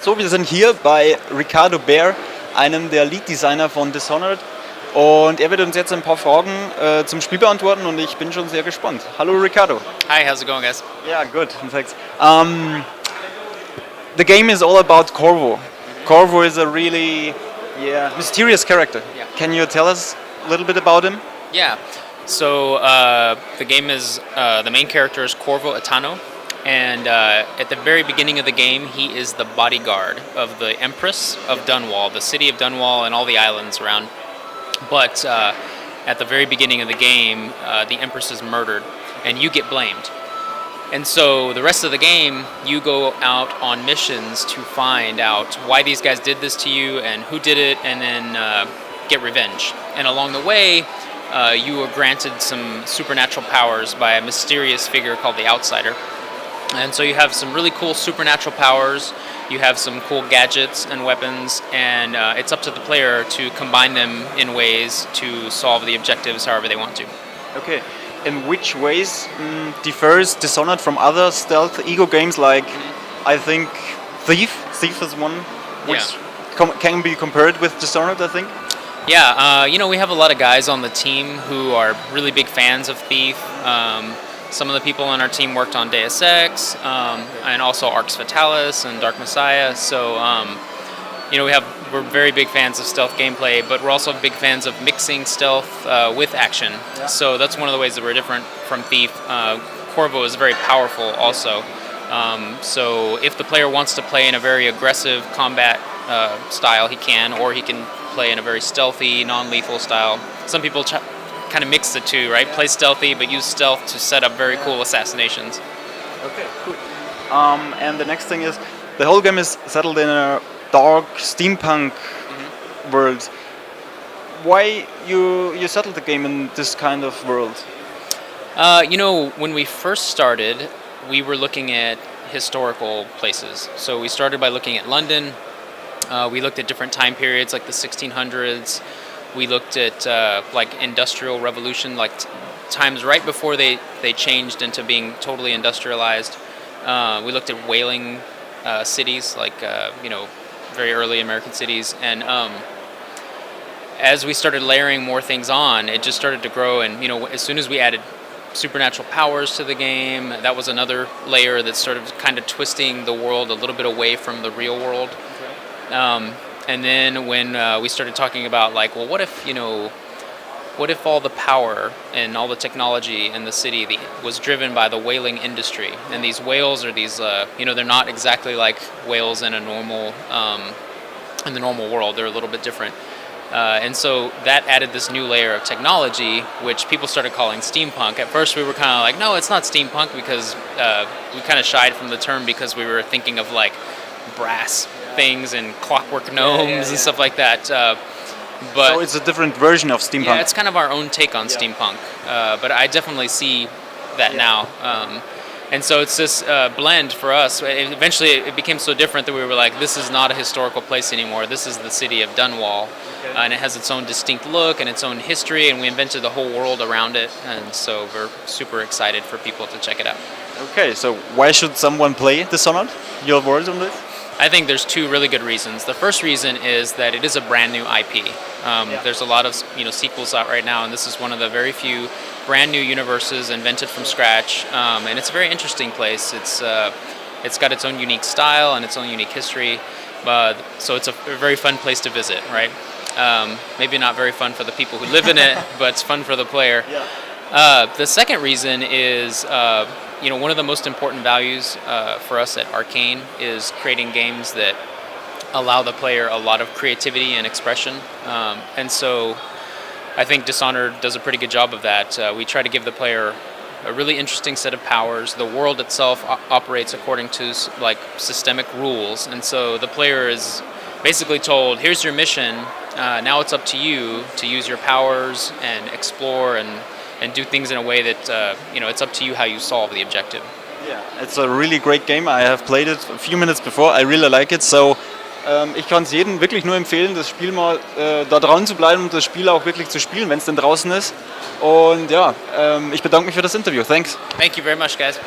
So, wir sind hier bei Ricardo Bare, einem der Lead Designer von Dishonored. Und er wird uns jetzt ein paar Fragen zum Spiel beantworten und ich bin schon sehr gespannt. Hallo Ricardo. Hi, how's it going, guys? Yeah, good, thanks. The game is all about Corvo. Corvo is a really mysterious character. Yeah. Can you tell us a little bit about him? Yeah. So the game is the main character is Corvo Atano, and at the very beginning of the game, he is the bodyguard of the Empress of Dunwall, the city of Dunwall, and all the islands around. But at the very beginning of the game, the Empress is murdered, and you get blamed. And so the rest of the game, you go out on missions to find out why these guys did this to you and who did it, and then get revenge. And along the way, you are granted some supernatural powers by a mysterious figure called the Outsider. And so you have some really cool supernatural powers, you have some cool gadgets and weapons, and it's up to the player to combine them in ways to solve the objectives however they want to. Okay. In which ways differs Dishonored from other stealth ego games like, I think, Thief? Thief is one which can be compared with Dishonored, I think. Yeah, we have a lot of guys on the team who are really big fans of Thief. Some of the people on our team worked on Deus Ex, and also Arx Fatalis and Dark Messiah. So, we're very big fans of stealth gameplay, but we're also big fans of mixing stealth with action. Yeah. So that's one of the ways that we're different from Thief. Corvo is very powerful also. So if the player wants to play in a very aggressive combat style, he can, or he can play in a very stealthy, non-lethal style. Some people kind of mix the two, right? Play stealthy, but use stealth to set up very cool assassinations. Okay, cool. And the next thing is, the whole game is settled in a dark steampunk world. Why you settled the game in this kind of world? When we first started, we were looking at historical places. So we started by looking at London. We looked at different time periods like the 1600s. We looked at industrial revolution, like times right before they changed into being totally industrialized. We looked at whaling cities, like very early American cities, and as we started layering more things on, it just started to grow. And as soon as we added supernatural powers to the game, that was another layer that started kind of twisting the world a little bit away from the real world. Okay. And then when we started talking about what if all the power and all the technology in the city was driven by the whaling industry, and these whales are these they're not exactly like whales in a normal in the normal world. They're a little bit different, and so that added this new layer of technology, which people started calling steampunk. At first we were kind of like, no, it's not steampunk, because we kind of shied from the term because we were thinking of like brass things and clockwork gnomes and stuff like that. But so it's a different version of steampunk. Yeah, it's kind of our own take on steampunk. But I definitely see that now. And so it's this blend for us. Eventually it became so different that we were like, this is not a historical place anymore. This is the city of Dunwall. And it has its own distinct look and its own history, and we invented the whole world around it. And so we're super excited for people to check it out. Okay, so why should someone play Dishonored? Your words on this? I think there's two really good reasons. The first reason is that it is a brand new IP. There's a lot of sequels out right now, and this is one of the very few brand new universes invented from scratch. And it's a very interesting place. It's got its own unique style and its own unique history. So it's a very fun place to visit, right? Maybe not very fun for the people who live in it, but it's fun for the player. Yeah. The second reason is one of the most important values for us at Arcane is creating games that allow the player a lot of creativity and expression. And so I think Dishonored does a pretty good job of that. We try to give the player a really interesting set of powers. The world itself operates according to systemic rules. And so the player is basically told, here's your mission. Now it's up to you to use your powers and explore and do things in a way that it's up to you how you solve the objective. Yeah, it's a really great game. I have played it a few minutes before. I really like it. So ich kann es jedem wirklich nur empfehlen, das Spiel mal da dran zu bleiben und das Spiel auch wirklich zu spielen, wenn es denn draußen ist. Und ja, ich bedanke mich für das Interview. Thanks. Thank you very much, guys.